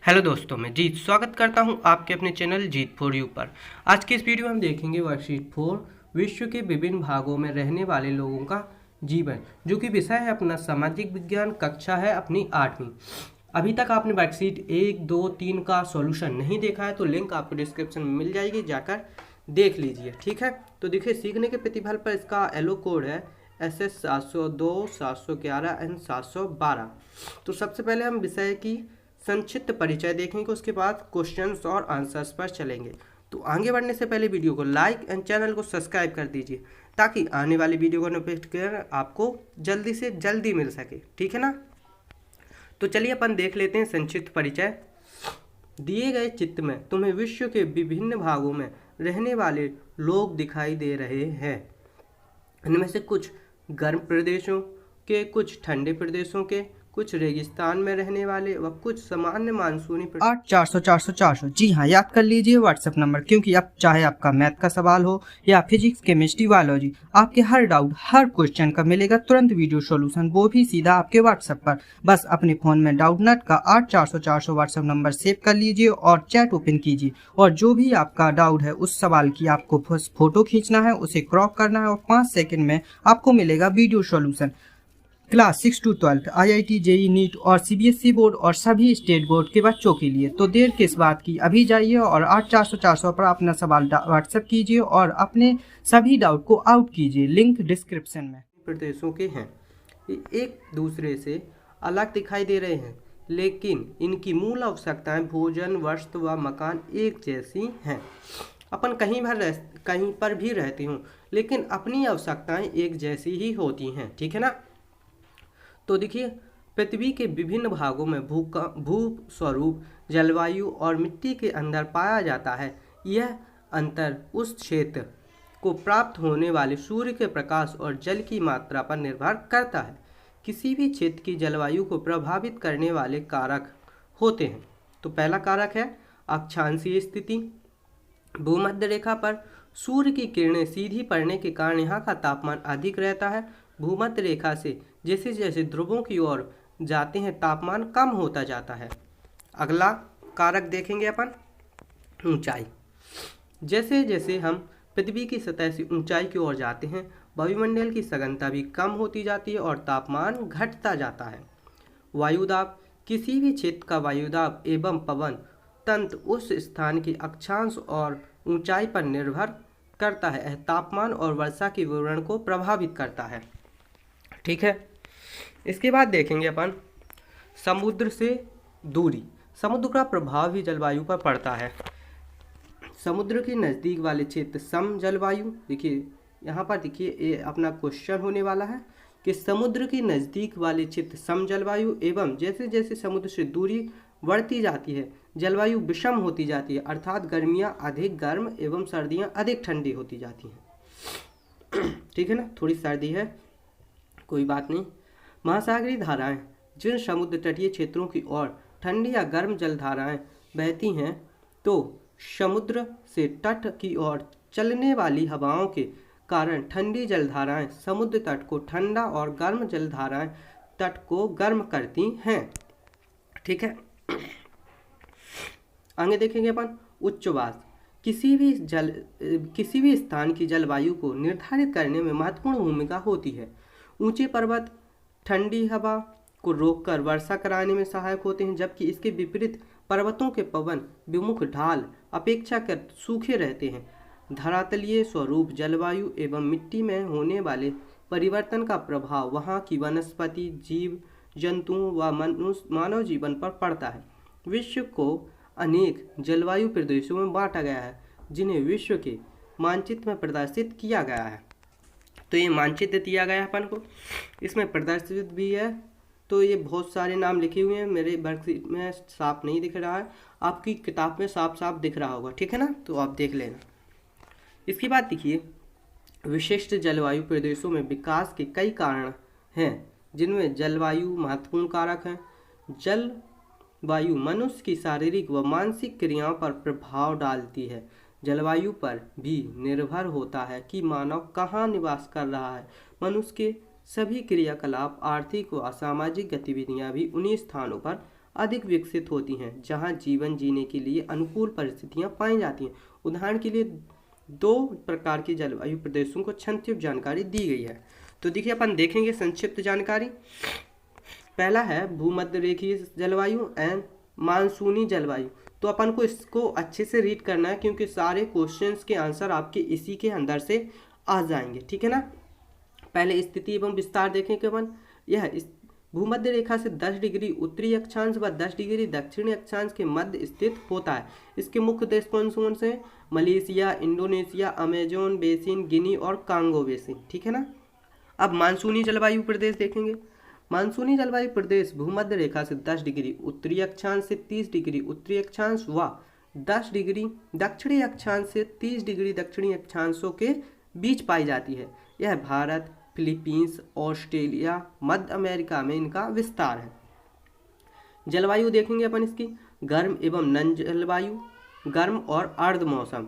Hello दोस्तों, मैं जीत स्वागत करता हूं आपके अपने चैनल जीत फॉर यू पर। आज की इस वीडियो में हम देखेंगे वर्कशीट 4 विश्व के विभिन्न भागों में रहने वाले लोगों का जीवन, जो कि विषय है अपना सामाजिक विज्ञान, कक्षा है अपनी 8वीं। अभी तक आपने वर्कशीट 1, 2, 3 का सॉल्यूशन नहीं देखा है तो लिंक आपको डिस्क्रिप्शन में मिल जाएगी, जाकर देख लीजिए। ठीक है, तो देखिए सीखने के प्रतिफल पर इसका एलो कोड है SS 702, 711 एंड 712। तो सबसे पहले हम विषय की संक्षिप्त परिचय देखेंगे, उसके बाद क्वेश्चंस और आंसर्स पर चलेंगे। तो आगे बढ़ने से पहले वीडियो को लाइक एंड चैनल को सब्सक्राइब कर दीजिए ताकि आने वाली वीडियो का नोटिफिकेशन आपको जल्दी से जल्दी मिल सके। ठीक है ना, तो चलिए अपन देख लेते हैं संक्षिप्त परिचय। दिए गए चित्र में तुम्हें विश्व के विभिन्न भागों में रहने वाले लोग दिखाई दे रहे हैं। इनमें से कुछ गर्म प्रदेशों के, कुछ ठंडे प्रदेशों के, कुछ रेगिस्तान में रहने वाले व कुछ सामान्य मानसूनी 8 400 400 400। जी हाँ, याद कर लीजिए व्हाट्सएप नंबर, क्योंकि अब चाहे आपका मैथ का सवाल हो या फिजिक्स, केमिस्ट्री, बायोलॉजी, आपके हर डाउट, हर क्वेश्चन का मिलेगा तुरंत वीडियो सॉल्यूशन, वो भी सीधा आपके व्हाट्सएप पर। बस अपने फोन में डाउटनट का 8 400 400 व्हाट्सएप नंबर सेव कर लीजिए और चैट ओपन कीजिए, और जो भी आपका डाउट है उस सवाल की आपको फोटो खींचना है, उसे क्रॉप करना है और 5 सेकंड में आपको मिलेगा video solution. Class 6 to 12 IIT, JEE, NEET और CBSE बोर्ड और सभी स्टेट बोर्ड के बच्चों के लिए। तो देर किस बात की, अभी जाइए और 8 400 400 पर अपना सवाल व्हाट्सएप कीजिए और अपने सभी डाउट को आउट कीजिए। लिंक डिस्क्रिप्शन में। प्रदेशों के हैं, एक दूसरे से अलग दिखाई दे रहे हैं, लेकिन इनकी मूल आवश्यकताएं भोजन, वस्त्र व मकान एक जैसी हैं। अपन कहीं पर भी रहते हूँ, लेकिन अपनी आवश्यकताएं एक जैसी ही होती हैं। ठीक है ना, तो देखिए पृथ्वी के विभिन्न भागों में भू स्वरूप, जलवायु और मिट्टी के अंदर पाया जाता है। यह अंतर उस क्षेत्र को प्राप्त होने वाले सूर्य के प्रकाश और जल की मात्रा पर निर्भर करता है। किसी भी क्षेत्र की जलवायु को प्रभावित करने वाले कारक होते हैं। तो पहला कारक है अक्षांशीय स्थिति। भूमध्य रेखा पर सूर्य की किरणें सीधी पड़ने के कारण यहाँ का तापमान अधिक रहता है। भूमध्य रेखा से जैसे जैसे ध्रुवों की ओर जाते हैं तापमान कम होता जाता है। अगला कारक देखेंगे अपन ऊंचाई। जैसे जैसे हम पृथ्वी की सतह से ऊंचाई की ओर जाते हैं, वायुमंडल की सघनता भी कम होती जाती है और तापमान घटता जाता है। वायुदाब। किसी भी क्षेत्र का वायुदाब एवं पवन तंत्र उस स्थान की अक्षांश और ऊंचाई पर निर्भर करता है। तापमान और वर्षा के विवरण को प्रभावित करता है। ठीक है, इसके बाद देखेंगे अपन समुद्र से दूरी। समुद्र का प्रभाव भी जलवायु पर पड़ता है। समुद्र के नज़दीक वाले क्षेत्र सम जलवायु। देखिए यहाँ पर देखिए ये अपना क्वेश्चन होने वाला है कि समुद्र के नज़दीक वाले क्षेत्र सम जलवायु एवं जैसे जैसे समुद्र से दूरी बढ़ती जाती है जलवायु विषम होती जाती है, अर्थात गर्मियाँ अधिक गर्म एवं सर्दियाँ अधिक ठंडी होती जाती हैं। ठीक है ना, थोड़ी सर्दी है, कोई बात नहीं। महासागरीय धाराएं। जिन समुद्र तटीय क्षेत्रों की ओर ठंडी या गर्म जलधाराएं बहती हैं, तो समुद्र से तट की ओर चलने वाली हवाओं के कारण ठंडी जलधाराएं समुद्र तट को ठंडा और गर्म जलधाराएं तट को गर्म करती हैं। ठीक है, आगे देखेंगे अपन उच्चवास। किसी भी स्थान की जलवायु को निर्धारित करने में महत्वपूर्ण भूमिका होती है। ऊंचे पर्वत ठंडी हवा को रोककर वर्षा कराने में सहायक होते हैं, जबकि इसके विपरीत पर्वतों के पवन विमुख ढाल अपेक्षाकृत सूखे रहते हैं। धरातलीय स्वरूप, जलवायु एवं मिट्टी में होने वाले परिवर्तन का प्रभाव वहाँ की वनस्पति, जीव जंतुओं व मानव जीवन पर पड़ता है। विश्व को अनेक जलवायु प्रदेशों में बांटा गया है, जिन्हें विश्व के मानचित्र में प्रदर्शित किया गया है। तो ये मानचित्र दिया गया है अपन को, इसमें प्रदर्शित भी है। तो ये बहुत सारे नाम लिखे हुए हैं, मेरे वर्कशीट में साफ नहीं दिख रहा है, आपकी किताब में साफ साफ दिख रहा होगा। ठीक है ना, तो आप देख लेना। इसके बाद देखिए विशिष्ट जलवायु प्रदेशों में विकास के कई कारण हैं, जिनमें जलवायु महत्वपूर्ण कारक हैं। जलवायु मनुष्य की शारीरिक व मानसिक क्रियाओं पर प्रभाव डालती है। जलवायु पर भी निर्भर होता है कि मानव कहाँ निवास कर रहा है। मनुष्य के सभी क्रियाकलाप, आर्थिक व सामाजिक गतिविधियाँ भी उन्हीं स्थानों पर अधिक विकसित होती हैं, जहां जीवन जीने के लिए अनुकूल परिस्थितियां पाई जाती हैं। उदाहरण के लिए 2 प्रकार के जलवायु प्रदेशों को संक्षिप्त जानकारी दी गई है। तो देखिए अपन देखेंगे संक्षिप्त जानकारी। पहला है भूमध्य रेखीय जलवायु एंड मानसूनी जलवायु। तो अपन को इसको अच्छे से रीड करना है, क्योंकि सारे क्वेश्चंस के आंसर आपके इसी के अंदर से आ जाएंगे, ठीक है ना। पहले स्थिति एवं विस्तार देखेंगे अपन। यह इस भूमध्य रेखा से 10 डिग्री उत्तरी अक्षांश व 10 डिग्री दक्षिणी अक्षांश के मध्य स्थित होता है। इसके मुख्य देश कौन कौन से हैं? मलेशिया, इंडोनेशिया, अमेजोन बेसिन, गिनी और कांगो बेसिन, ठीक है ना। अब मानसूनी जलवायु प्रदेश देखेंगे। मानसूनी जलवायु प्रदेश भूमध्य रेखा से 10 डिग्री उत्तरी अक्षांश से 30 डिग्री उत्तरी अक्षांश व 10 डिग्री दक्षिणी अक्षांश से 30 डिग्री दक्षिणी अक्षांशों के बीच पाई जाती है। यह भारत, फिलीपींस, ऑस्ट्रेलिया, मध्य अमेरिका में इनका विस्तार है। जलवायु देखेंगे अपन इसकी। गर्म एवं नम जलवायु, गर्म और अर्ध मौसम,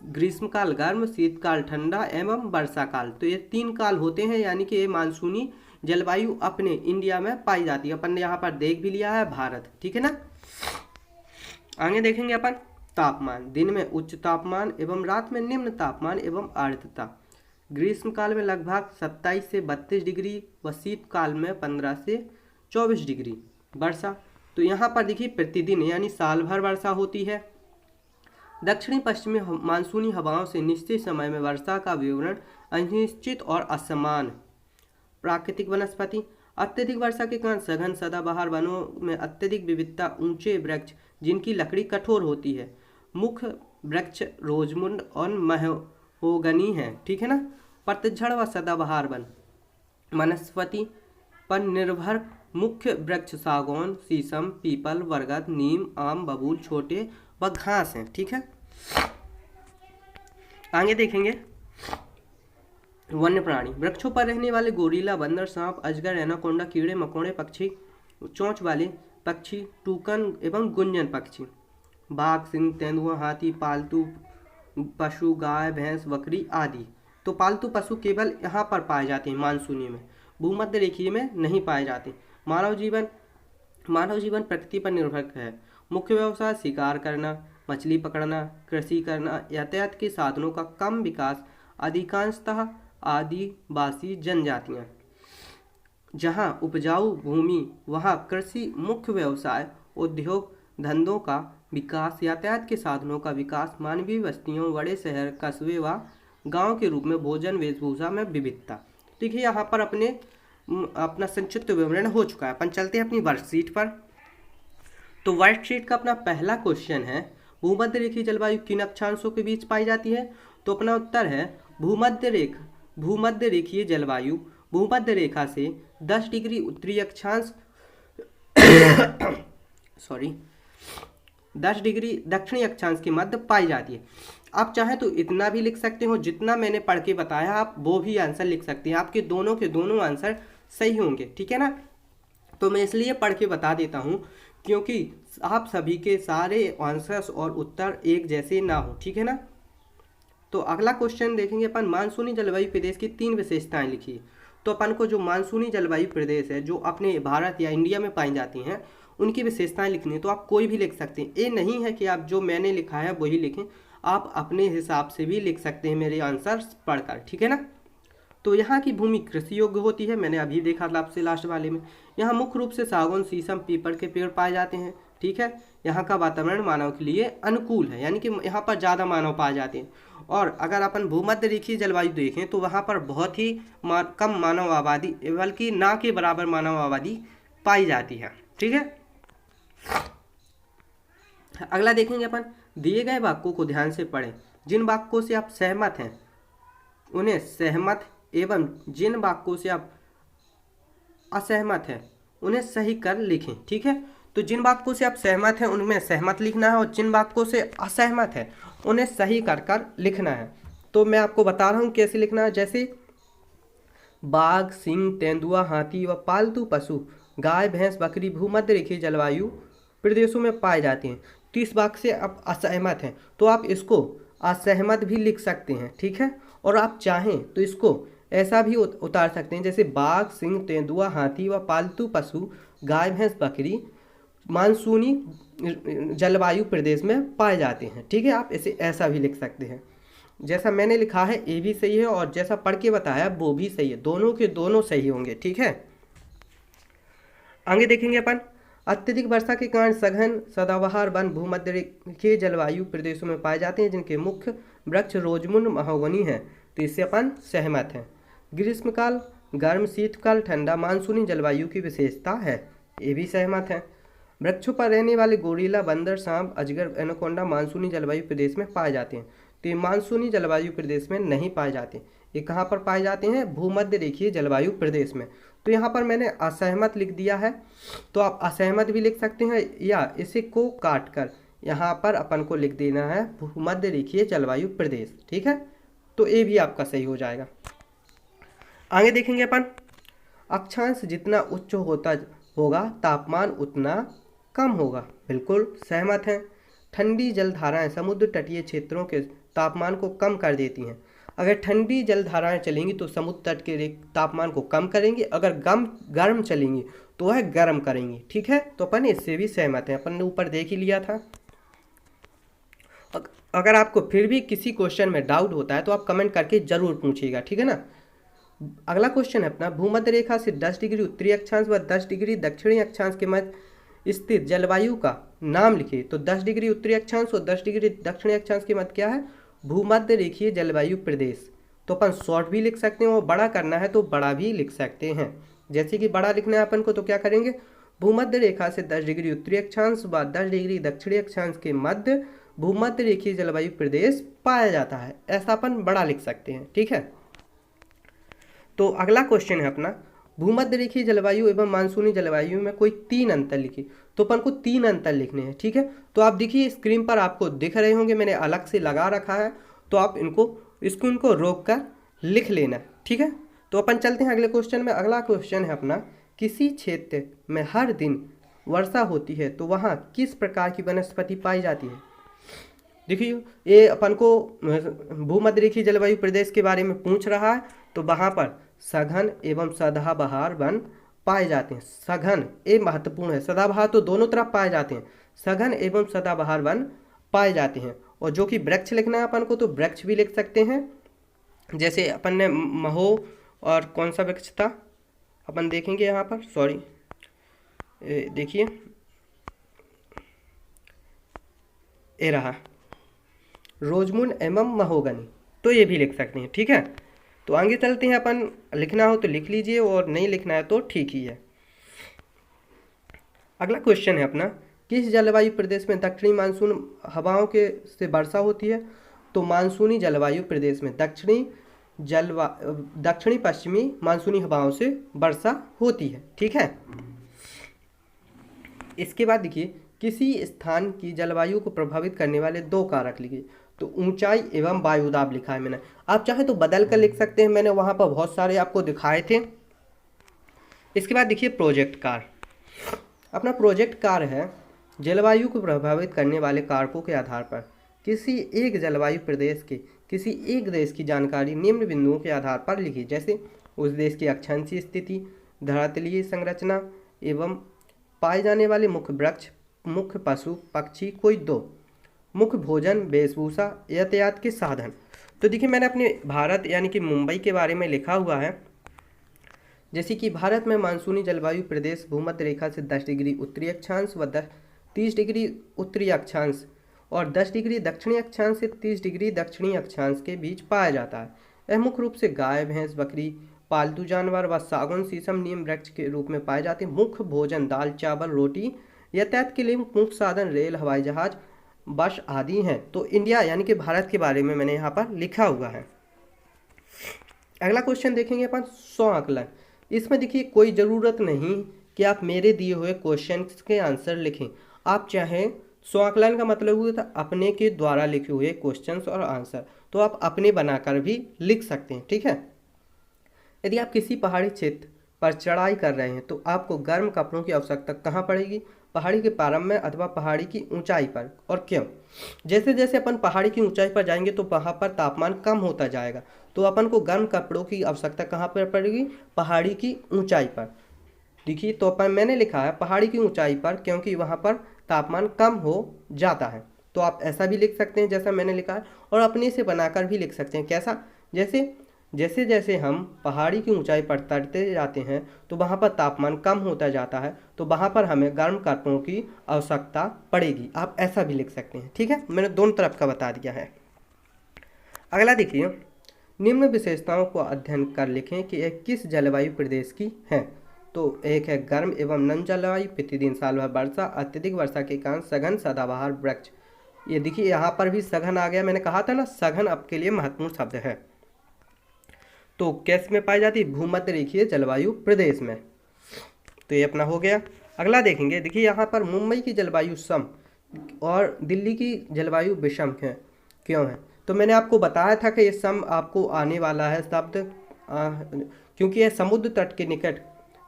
ग्रीष्मकाल गर्म, शीतकाल ठंडा एवं वर्षा काल। तो ये 3 काल होते हैं, यानी कि ये मानसूनी जलवायु अपने इंडिया में पाई जाती है। अपन ने यहाँ पर देख भी लिया है भारत, ठीक है ना। आगे देखेंगे अपन तापमान। दिन में उच्च तापमान एवं रात में निम्न तापमान एवं आर्द्रता। ग्रीष्मकाल में लगभग 27 से 32 डिग्री व शीतकाल में 15 से 24 डिग्री। वर्षा, तो यहाँ पर देखिए प्रतिदिन यानी साल भर वर्षा होती है। दक्षिणी पश्चिमी मानसूनी हवाओं से निश्चित समय में वर्षा का विवरण अनिश्चित और असमान। प्राकृतिक वनस्पति, अत्यधिक वर्षा के कारण सघन सदाबहार वनों में अत्यधिक विविधता। ऊंचे वृक्ष जिनकी लकड़ी कठोर होती है। मुख्य वृक्ष रोजमुंड और महोगनी है, ठीक है ना। पतझड़ व सदाबहार वन। वनस्पति पर निर्भर मुख्य वृक्ष सागौन, शीशम, पीपल, बरगद, नीम, आम, बबूल, छोटे व घास हैं, ठीक है। आगे देखेंगे वन्य प्राणी। वृक्षों पर रहने वाले गोरिल्ला, बंदर, सांप, अजगर, एनाकोंडा, कीड़े मकोड़े, पक्षी, चोंच वाले पक्षी, टूकन एवं गुंजन पक्षी। बाघ, सिंह, तेंदुआ, हाथी, पालतू पशु, गाय, भैंस, बकरी आदि। तो पालतू पशु केवल यहाँ पर पाए जाते हैं मानसूनी में, भूमध्य रेखीय में नहीं पाए जाते। मानव जीवन प्रकृति पर निर्भर है। मुख्य व्यवसाय शिकार करना, मछली पकड़ना, कृषि करना। यातायात के साधनों का कम विकास। अधिकांशतः आदिवासी जनजातियां। जहां उपजाऊ भूमि वहां कृषि मुख्य व्यवसाय। उद्योग धंधों का विकास, यातायात के साधनों का विकास। मानवीय बस्तियों, बड़े शहर, कस्बे व गांव के रूप में भोजन, वेशभूषा में विविधता। देखिए यहाँ पर अपना संक्षिप्त विवरण हो चुका है। अपन चलते हैं अपनी वर्कशीट पर। तो वर्कशीट का अपना पहला क्वेश्चन है, भूमध्य रेखीय जलवायु किन अक्षांशों के बीच पाई जाती है? तो अपना उत्तर है भूमध्य रेखीय जलवायु भूमध्य रेखा से 10 डिग्री उत्तरी अक्षांश 10 डिग्री दक्षिणी अक्षांश के मध्य पाई जाती है। आप चाहें तो इतना भी लिख सकते हो जितना मैंने पढ़ के बताया, आप वो भी आंसर लिख सकते हैं। आपके दोनों के दोनों आंसर सही होंगे, ठीक है ना। तो मैं इसलिए पढ़ के बता देता हूँ क्योंकि आप सभी के सारे आंसर्स और उत्तर एक जैसे ना हो, ठीक है ना। तो अगला क्वेश्चन देखेंगे अपन, मानसूनी जलवायु प्रदेश की 3 विशेषताएं लिखिए। तो अपन को जो मानसूनी जलवायु प्रदेश है जो अपने भारत या इंडिया में पाई जाती हैं उनकी विशेषताएं लिखनी है। तो आप कोई भी लिख सकते हैं, ये नहीं है कि आप जो मैंने लिखा है वही लिखें, आप अपने हिसाब से भी लिख सकते हैं मेरे आंसर पढ़कर, ठीक है ना। तो यहाँ की भूमि कृषि योग्य होती है, मैंने अभी देखा था आपसे लास्ट वाले में। यहाँ मुख्य रूप से सागौन, शीशम, पीपल के पेड़ पाए जाते हैं, ठीक है। यहाँ का वातावरण मानव के लिए अनुकूल है, यानी कि यहाँ पर ज़्यादा मानव पाए जाते हैं। और अगर अपन भूमध्य रेखीय जलवायु देखें तो वहाँ पर बहुत ही कम मानव आबादी, बल्कि ना के बराबर मानव आबादी पाई जाती है, ठीक है। अगला देखेंगे अपन, दिए गए वाक्यों को ध्यान से पढ़ें। जिन वाक्यों से आप सहमत हैं उन्हें सहमत एवं जिन वाक्यों से आप असहमत हैं उन्हें सही कर लिखें, ठीक है। तो जिन वाक्यों से आप सहमत हैं उनमें सहमत लिखना है और जिन वाक्यों से असहमत है उन्हें सही कर लिखना है। तो मैं आपको बता रहा हूँ कैसे लिखना है। जैसे बाघ, सिंह, तेंदुआ, हाथी व पालतू पशु गाय, भैंस, बकरी भूमध्य रेखीय जलवायु प्रदेशों में पाए जाते हैं। तो इस वाक्य से आप असहमत हैं तो आप इसको असहमत भी लिख सकते हैं, ठीक है। और आप चाहें तो इसको ऐसा भी उतार सकते हैं, जैसे बाघ, सिंह, तेंदुआ, हाथी व पालतू पशु गाय, भैंस, बकरी मानसूनी जलवायु प्रदेश में पाए जाते हैं। ठीक है, आप इसे ऐसा भी लिख सकते हैं। जैसा मैंने लिखा है ये भी सही है और जैसा पढ़ के बताया वो भी सही है, दोनों के दोनों सही होंगे। ठीक है, आगे देखेंगे अपन। अत्यधिक वर्षा के कारण सघन सदाबहार वन भूमध्य रेखीय जलवायु प्रदेशों में पाए जाते हैं, जिनके मुख्य वृक्ष रोजमुंड महोगनी है। तो इससे अपन सहमत हैं। ग्रीष्मकाल गर्म, शीतकाल ठंडा मानसूनी जलवायु की विशेषता है, ये भी सहमत हैं। वृक्षों पर रहने वाले गोरिल्ला, बंदर, सांप, अजगर, एनाकोंडा मानसूनी जलवायु प्रदेश में पाए जाते हैं। तो ये मानसूनी जलवायु प्रदेश में नहीं पाए जाते। ये कहाँ पर पाए जाते हैं? भूमध्य रेखीय जलवायु प्रदेश में। तो यहाँ पर मैंने असहमत लिख दिया है, तो आप असहमत भी लिख सकते हैं या इसे को काट कर यहाँ पर अपन को लिख देना है भूमध्य रेखीय जलवायु प्रदेश। ठीक है, तो ये भी आपका सही हो जाएगा। आगे देखेंगे अपन। अक्षांश जितना उच्च होता होगा तापमान उतना कम होगा, बिल्कुल सहमत हैं। ठंडी जलधाराएं समुद्र तटीय क्षेत्रों के तापमान को कम कर देती हैं। अगर ठंडी जलधाराएं चलेंगी तो समुद्र तट के तापमान को कम करेंगी, अगर गर्म चलेंगी तो वह गर्म करेंगी। ठीक है, तो अपन इससे भी सहमत हैं, अपन ने ऊपर देख ही लिया था। अगर आपको फिर भी किसी क्वेश्चन में डाउट होता है तो आप कमेंट करके जरूर पूछिएगा। ठीक है ना। अगला क्वेश्चन है अपना, भूमध्य रेखा से 10 डिग्री उत्तरी अक्षांश व 10 डिग्री दक्षिणी अक्षांश के मध्य स्थित जलवायु का नाम लिखिए। तो 10 डिग्री उत्तरी अक्षांश और 10 डिग्री दक्षिणी अक्षांश के मध्य क्या है? भूमध्य रेखीय जलवायु प्रदेश। तो अपन शॉर्ट भी लिख सकते हैं और बड़ा करना है तो बड़ा भी लिख सकते हैं। जैसे कि बड़ा लिखना है अपन को तो क्या करेंगे? भूमध्य रेखा से 10 डिग्री उत्तरी अक्षांश व 10 डिग्री दक्षिणी अक्षांश के मध्य भूमध्य रेखीय जलवायु प्रदेश पाया जाता है, ऐसा अपन बड़ा लिख सकते हैं। ठीक है, तो अगला क्वेश्चन है अपना, भूमध्य रेखीय जलवायु एवं मानसूनी जलवायु में कोई 3 अंतर लिखिए। तो अपन को 3 अंतर लिखने हैं। ठीक है, तो आप देखिए स्क्रीन पर आपको दिख रहे होंगे, मैंने अलग से लगा रखा है, तो आप इनको रोक कर लिख लेना। ठीक है, तो अपन चलते हैं अगले क्वेश्चन में। अगला क्वेश्चन है अपना, किसी क्षेत्र में हर दिन वर्षा होती है तो वहाँ किस प्रकार की वनस्पति पाई जाती है? देखिए ये अपन को भूमध्य रेखीय जलवायु प्रदेश के बारे में पूछ रहा है, तो वहाँ पर सघन एवं सदाबहार वन पाए जाते हैं। सघन ये महत्वपूर्ण है, सदाबहार तो दोनों तरफ पाए जाते हैं, सघन एवं सदाबहार वन पाए जाते हैं। और जो कि वृक्ष लिखना है अपन को तो वृक्ष भी लिख सकते हैं। जैसे अपन ने महो और कौन सा वृक्ष था अपन देखेंगे यहाँ पर, सॉरी देखिए ये रहा रोजमुंड एवं महोगनी, तो ये भी लिख सकते हैं। ठीक है, तो आगे चलते हैं अपन। लिखना हो तो लिख लीजिए और नहीं लिखना है तो ठीक ही है। अगला क्वेश्चन है अपना, किस जलवायु प्रदेश में दक्षिणी मानसून हवाओं के से वर्षा होती है? तो मानसूनी जलवायु प्रदेश में दक्षिणी पश्चिमी मानसूनी हवाओं से वर्षा होती है। ठीक है, इसके बाद देखिए किसी स्थान की जलवायु को प्रभावित करने वाले 2 कारक लिखिए। तो ऊंचाई एवं वायुदाब लिखा है मैंने, आप चाहे तो बदल कर लिख सकते हैं, मैंने वहाँ पर बहुत सारे आपको दिखाए थे। इसके बाद देखिए प्रोजेक्ट कार। अपना प्रोजेक्ट कार है, जलवायु को प्रभावित करने वाले कारकों के आधार पर किसी एक जलवायु प्रदेश के किसी एक देश की जानकारी निम्न बिंदुओं के आधार पर लिखिए। जैसे उस देश की अक्षांशीय स्थिति, धरातलीय संरचना एवं पाए जाने वाले मुख्य वृक्ष, मुख्य पशु पक्षी कोई 2, मुख्य भोजन, वेशभूषा, यातायात के साधन। तो देखिए मैंने अपने भारत यानी कि मुंबई के बारे में लिखा हुआ है। जैसे कि भारत में मानसूनी जलवायु प्रदेश भूमध्य रेखा से 10 डिग्री उत्तरी अक्षांश व 30 डिग्री उत्तरी अक्षांश और 10 डिग्री दक्षिणी अक्षांश से 30 डिग्री दक्षिणी अक्षांश के बीच पाया जाता है। यह मुख्य रूप से गाय, भैंस, बकरी, पालतू जानवर व सागौन, शीशम, नीम वृक्ष के रूप में पाए जाते हैं। मुख्य भोजन दाल, चावल, रोटी, यातायात के लिए मुख्य साधन रेल, हवाई जहाज, बस आदि हैं। तो इंडिया यानी कि भारत के बारे में मैंने यहाँ पर लिखा हुआ है। अगला क्वेश्चन देखेंगे अपन, 100 आकलन। इसमें देखिए कोई ज़रूरत नहीं कि आप मेरे दिए हुए क्वेश्चन के आंसर लिखें, आप चाहें 100 आकलन का मतलब हुआ था अपने के द्वारा लिखे हुए क्वेश्चंस और आंसर, तो आप अपने बनाकर भी लिख सकते हैं। ठीक है, यदि आप किसी पहाड़ी क्षेत्र पर चढ़ाई कर रहे हैं तो आपको गर्म कपड़ों की आवश्यकता कहाँ पड़ेगी? पहाड़ी के प्रारंभ में अथवा पहाड़ी की ऊंचाई पर, और क्यों? जैसे जैसे अपन पहाड़ी की ऊंचाई पर जाएंगे तो वहाँ पर तापमान कम होता जाएगा, तो अपन को गर्म कपड़ों की आवश्यकता कहाँ पर पड़ेगी? पहाड़ी की ऊंचाई पर। देखिए तो पर मैंने लिखा है पहाड़ी की ऊंचाई पर, क्योंकि वहाँ पर तापमान कम हो जाता है। तो आप ऐसा भी लिख सकते हैं जैसा मैंने लिखा है, और अपने से बनाकर भी लिख सकते हैं। कैसा? जैसे जैसे जैसे हम पहाड़ी की ऊंचाई पर चढ़ते जाते हैं तो वहाँ पर तापमान कम होता जाता है, तो वहाँ पर हमें गर्म कपड़ों की आवश्यकता पड़ेगी। आप ऐसा भी लिख सकते हैं। ठीक है, मैंने दोनों तरफ का बता दिया है। अगला देखिए, निम्न विशेषताओं को अध्ययन कर लिखें कि यह किस जलवायु प्रदेश की है। तो एक है गर्म एवं नम जलवायु, प्रतिदिन साल भर वर्षा, अत्यधिक वर्षा के कारण सघन सदाबहार वृक्ष। ये देखिए यहाँ पर भी सघन आ गया, मैंने कहा था ना सघन आपके लिए महत्वपूर्ण शब्द है। तो कैसे में पाई जाती है? भूमध्य रेखीय जलवायु प्रदेश में। तो ये अपना हो गया। अगला देखेंगे, देखिए यहाँ पर मुंबई की जलवायु सम और दिल्ली की जलवायु विषम है, क्यों है? तो मैंने आपको बताया था कि ये सम आपको आने वाला है शब्द, क्योंकि यह समुद्र तट के निकट,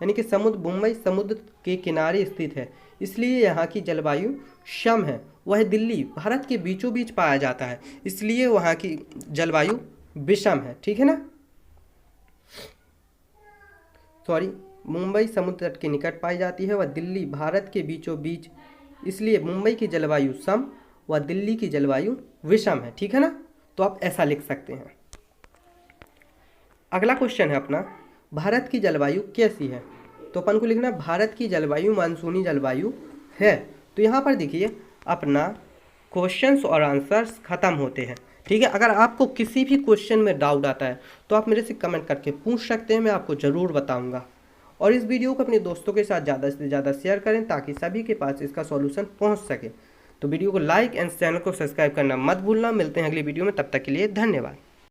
यानी कि समुद्र, मुंबई समुद्र के किनारे स्थित है, इसलिए यहाँ की जलवायु सम है। वह दिल्ली भारत के बीचों बीच पाया जाता है, इसलिए वहाँ की जलवायु विषम है। ठीक है ना, सॉरी, मुंबई समुद्र तट के निकट पाई जाती है, वह दिल्ली भारत के बीचों बीच, इसलिए मुंबई की जलवायु सम व दिल्ली की जलवायु विषम है। ठीक है ना, तो आप ऐसा लिख सकते हैं। अगला क्वेश्चन है अपना, भारत की जलवायु कैसी है? तो अपन को लिखना भारत की जलवायु मानसूनी जलवायु है। तो यहाँ पर देखिए अपना क्वेश्चंस और आंसर्स खत्म होते हैं। ठीक है, अगर आपको किसी भी क्वेश्चन में डाउट आता है तो आप मेरे से कमेंट करके पूछ सकते हैं, मैं आपको ज़रूर बताऊंगा। और इस वीडियो को अपने दोस्तों के साथ ज़्यादा से ज़्यादा शेयर करें ताकि सभी के पास इसका सॉल्यूशन पहुंच सके। तो वीडियो को लाइक एंड चैनल को सब्सक्राइब करना मत भूलना। मिलते हैं अगली वीडियो में, तब तक के लिए धन्यवाद।